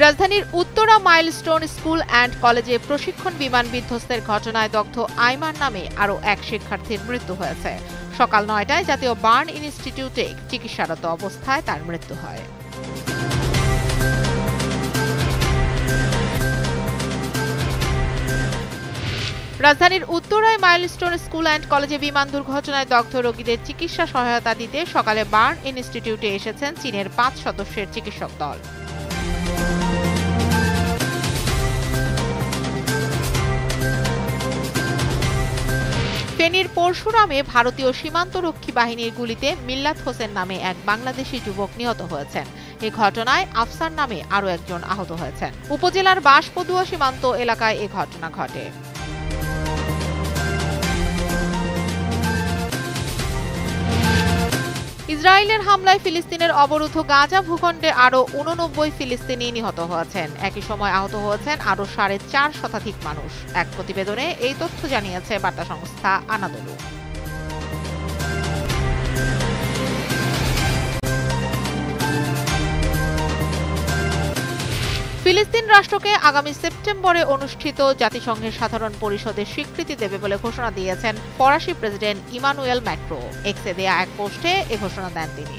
রাজধানীর Uttara milestone school and কলেজে প্রশিক্ষণ বিমান বিধ্বস্তের ঘটনায় দগ্ধ আইমান নামে আরও এক শিক্ষার্থীর মৃত্যু হয়েছে। সকাল ৯টায় জাতীয় বার্ন ইনস্টিটিউটে চিকিৎসারত অবস্থায় তার মৃত্যু হয়। রাজধানীর উত্তরায় মাইলস্টোন স্কুল অ্যান্ড কলেজে বিমান দুর্ঘটনায় দগ্ধ রোগীদের চিকিৎসা সহায়তা দিতে সকালে বার্ন ইনস্টিটিউটে এসেছেন চীনের ৫ সদস্যের চিকিৎসক দল। ফেনীর পরশুরামে ভারতীয় সীমান্তরক্ষী বাহিনীর গুলিতে মিল্লাত হোসেন নামে এক বাংলাদেশি যুবক নিহত হয়েছেন। এ ঘটনায় আফসার নামে আরও একজন আহত হয়েছেন। উপজেলার বাঁশপদুয়া সীমান্ত এলাকায় এ ঘটনা ঘটে। ইসরায়েলের হামলায় ফিলিস্তিনের অবরুদ্ধ গাজা ভূখণ্ডে আরও ৮৯ ফিলিস্তিনি নিহত হয়েছেন। একই সময় আহত হয়েছেন আরও ৪.৫ শতাধিক মানুষ। এক প্রতিবেদনে এই তথ্য জানিয়েছে বার্তা সংস্থা আনাদোলু। ফিলিস্তিন রাষ্ট্রকে আগামী সেপ্টেম্বরে অনুষ্ঠিত জাতিসংঘের সাধারণ পরিষদের স্বীকৃতি দেবে বলে ঘোষণা দিয়েছেন ফরাসি প্রেসিডেন্ট ইমানুয়েল ম্যাক্রো। এক্সে দেয়া এক পোস্টে এ ঘোষণা দেন তিনি।